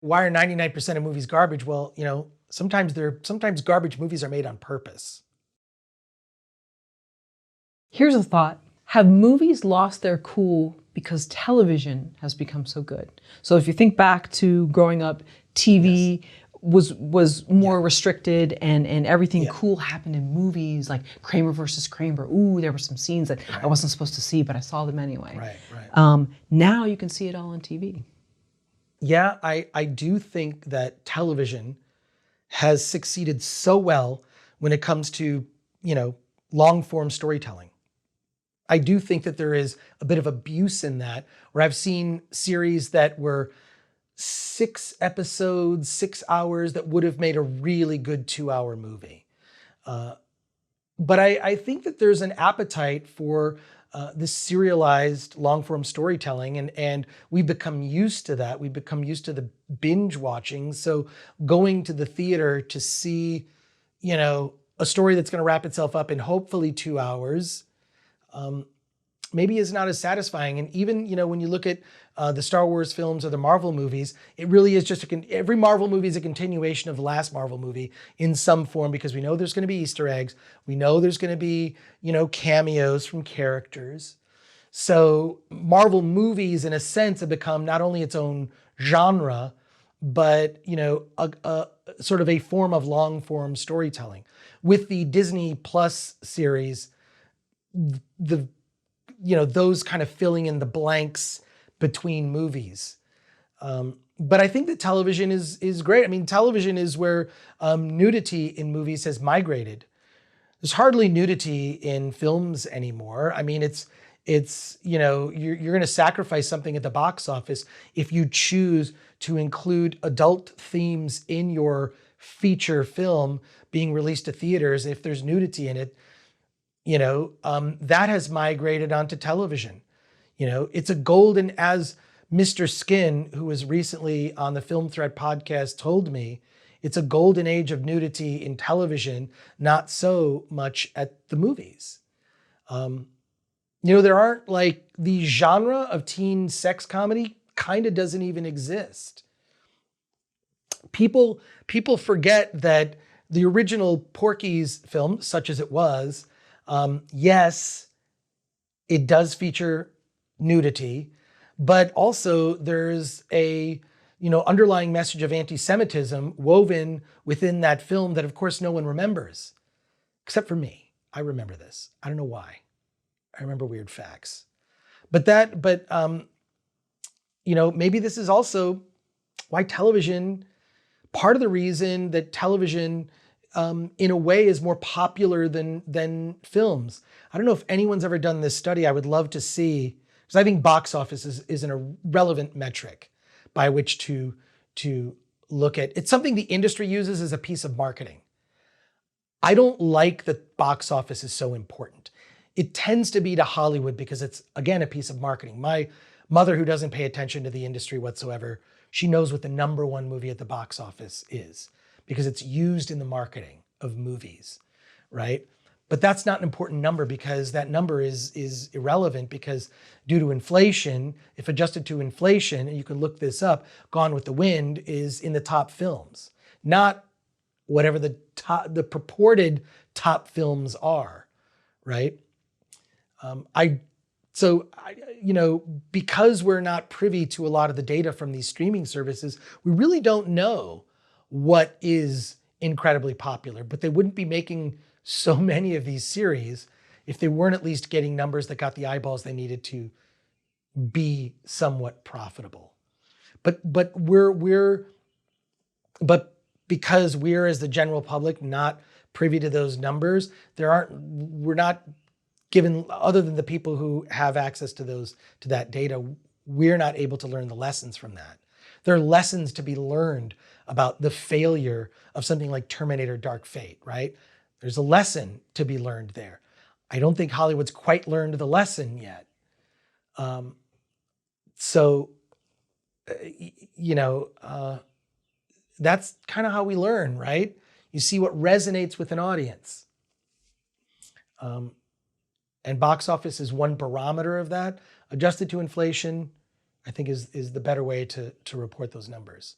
Why are 99% of movies garbage? Well, sometimes garbage movies are made on purpose. Here's a thought. Have movies lost their cool because television has become so good? So if you think back to growing up, TV was more restricted and everything cool happened in movies, like Kramer versus Kramer. Ooh, there were some scenes that I wasn't supposed to see, but I saw them anyway. Right. Now you can see it all on TV. Yeah, I do think that television has succeeded so well when it comes to, long form storytelling. I do think that there is a bit of abuse in that, where I've seen series that were 6 episodes, 6 hours, that would have made a really good 2-hour movie. But I think that there's an appetite for this serialized long-form storytelling, and we've become used to that. We've become used to the binge watching. So going to the theater to see, a story that's going to wrap itself up in hopefully 2 hours, maybe is not as satisfying. And even, when you look at the Star Wars films or the Marvel movies, it really is just every Marvel movie is a continuation of the last Marvel movie in some form, because we know there's going to be Easter eggs. We know there's going to be, cameos from characters. So Marvel movies, in a sense, have become not only its own genre, but, a sort of a form of long form storytelling. With the Disney Plus series, those kind of filling in the blanks between movies. But I think that television is great. I mean, television is where nudity in movies has migrated. There's hardly nudity in films anymore. I mean, you're going to sacrifice something at the box office if you choose to include adult themes in your feature film being released to theaters. If there's nudity in it, that has migrated onto television. It's a golden, as Mr. Skin, who was recently on the Film Threat podcast, told me, it's a golden age of nudity in television, not so much at the movies. There aren't, like, the genre of teen sex comedy kind of doesn't even exist. People forget that the original Porky's film, such as it was, yes, it does feature nudity, but also there's a, underlying message of anti-Semitism woven within that film that, of course, no one remembers, except for me. I remember this. I don't know why. I remember weird facts. Maybe this is also why television, part of the reason that television in a way is more popular than films. I don't know if anyone's ever done this study. I would love to see, because I think box office is an irrelevant metric by which to look at. It's something the industry uses as a piece of marketing. I don't like that box office is so important. It tends to be to Hollywood because it's, again, a piece of marketing. My mother, who doesn't pay attention to the industry whatsoever, she knows what the #1 movie at the box office is, because it's used in the marketing of movies, right? But that's not an important number, because that number is irrelevant, because due to inflation, if adjusted to inflation, and you can look this up, Gone with the Wind is in the top films, not whatever the purported top films are, right? Because we're not privy to a lot of the data from these streaming services, we really don't know what is incredibly popular. But they wouldn't be making so many of these series if they weren't at least getting numbers that got the eyeballs they needed to be somewhat profitable. But because we're, as the general public, not privy to those numbers, we're not given, other than the people who have access to that data, we're not able to learn the lessons from that. There are lessons to be learned about the failure of something like Terminator Dark Fate, right? There's a lesson to be learned there. I don't think Hollywood's quite learned the lesson yet. That's kind of how we learn, right? You see what resonates with an audience. And box office is one barometer of that. Adjusted to inflation, I think is the better way to report those numbers.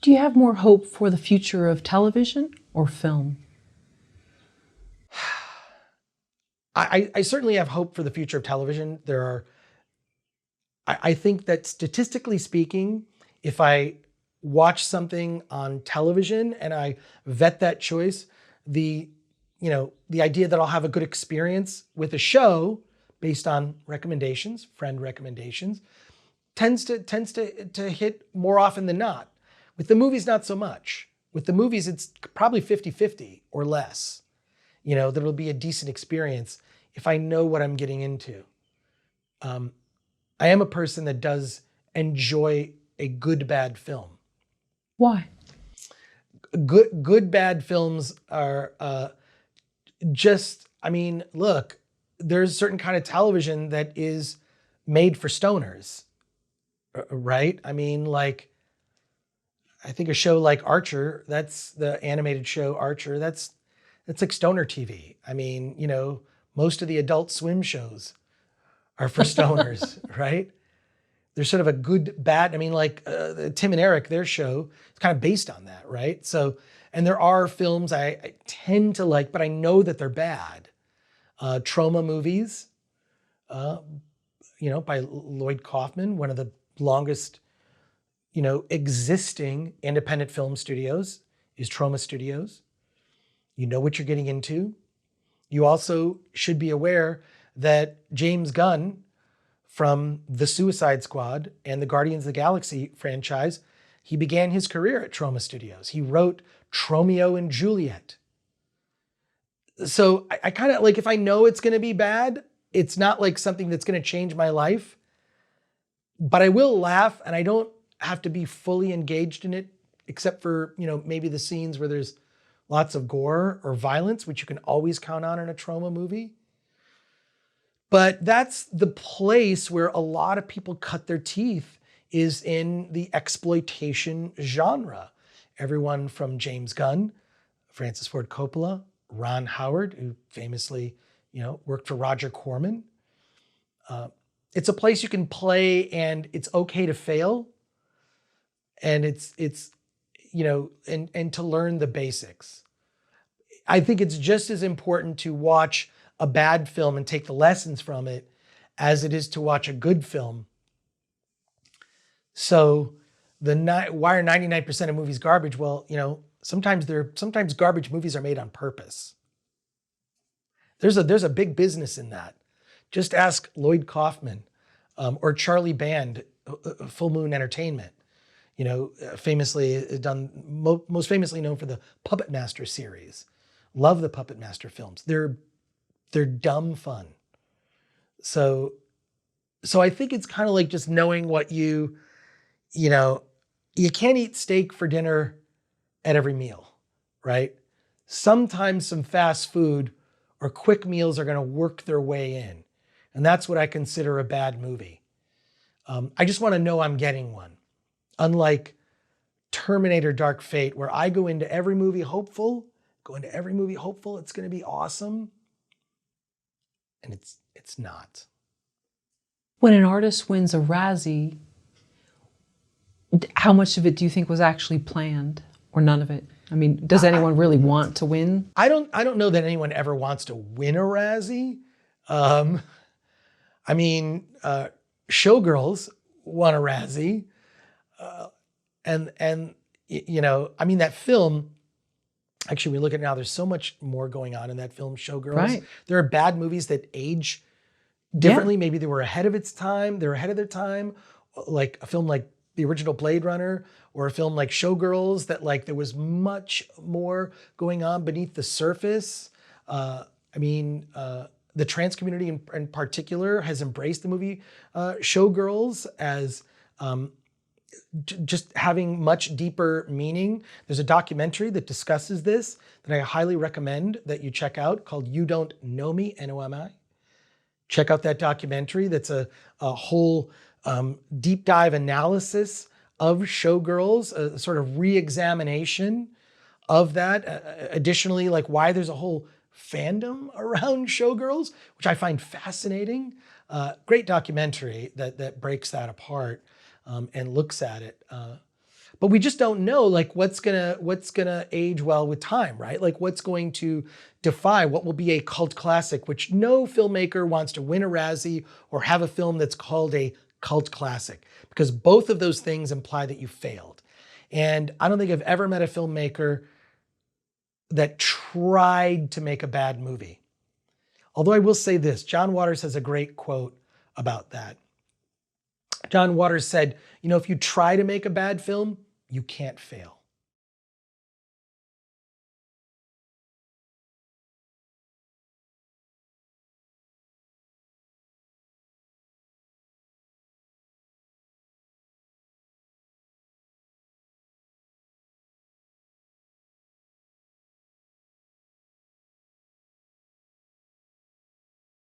Do you have more hope for the future of television or film? I certainly have hope for the future of television. I think that statistically speaking, if I watch something on television and I vet that choice, the idea that I'll have a good experience with a show based on recommendations, friend recommendations, tends to hit more often than not. With the movies, not so much. With the movies, it's probably 50-50 or less. That it'll be a decent experience if I know what I'm getting into. I am a person that does enjoy a good, bad film. Why? Good, bad films are look, there's a certain kind of television that is made for stoners, right? I think a show like Archer, that's the animated show Archer, that's like stoner TV. Most of the Adult Swim shows are for stoners, right? There's sort of a good, bad, Tim and Eric, their show is kind of based on that, right? So, and there are films I tend to like, but I know that they're bad. Trauma movies, by Lloyd Kaufman, one of the longest, existing independent film studios is Trauma Studios. You know what you're getting into. You also should be aware that James Gunn from The Suicide Squad and the Guardians of the Galaxy franchise, he began his career at Trauma Studios. He wrote Tromeo and Juliet. So I kind of like, if I know it's going to be bad, it's not like something that's going to change my life, but I will laugh and I don't have to be fully engaged in it, except for, maybe the scenes where there's lots of gore or violence, which you can always count on in a trauma movie. But that's the place where a lot of people cut their teeth, is in the exploitation genre. Everyone from James Gunn, Francis Ford Coppola, Ron Howard, who famously, worked for Roger Corman. It's a place you can play and it's okay to fail. And it's and to learn the basics. I think it's just as important to watch a bad film and take the lessons from it as it is to watch a good film. So why are 99% of movies garbage? Well, sometimes garbage movies are made on purpose. There's a big business in that. Just ask Lloyd Kaufman or Charlie Band, Full Moon Entertainment. Famously done, most famously known for the Puppet Master series. Love the Puppet Master films. They're dumb fun. So I think it's kind of like just knowing what you can't eat steak for dinner at every meal, right? Sometimes some fast food or quick meals are going to work their way in. And that's what I consider a bad movie. I just want to know I'm getting one. Unlike Terminator Dark Fate, where I go into every movie hopeful it's going to be awesome. And it's not. When an artist wins a Razzie, how much of it do you think was actually planned, or none of it? Does anyone really want to win? I don't know that anyone ever wants to win a Razzie. Showgirls won a Razzie. That film, actually, we look at it now, there's so much more going on in that film, Showgirls. Right. There are bad movies that age differently. Yeah. Maybe they were ahead of its time. They're ahead of their time. Like a film like the original Blade Runner, or a film like Showgirls, that there was much more going on beneath the surface. The trans community in particular has embraced the movie Showgirls as just having much deeper meaning. There's a documentary that discusses this that I highly recommend that you check out, called You Don't Know Me, N-O-M-I. Check out that documentary. That's a whole deep dive analysis of Showgirls, a sort of re-examination of that. Additionally, why there's a whole fandom around Showgirls, which I find fascinating. Great documentary that breaks that apart and looks at it. But we just don't know like what's gonna age well with time, right? Like what's going to defy, what will be a cult classic, which no filmmaker wants to win a Razzie or have a film that's called a cult classic, because both of those things imply that you failed. And I don't think I've ever met a filmmaker that tried to make a bad movie. Although I will say this, John Waters has a great quote about that. John Waters said, you know, if you try to make a bad film, you can't fail.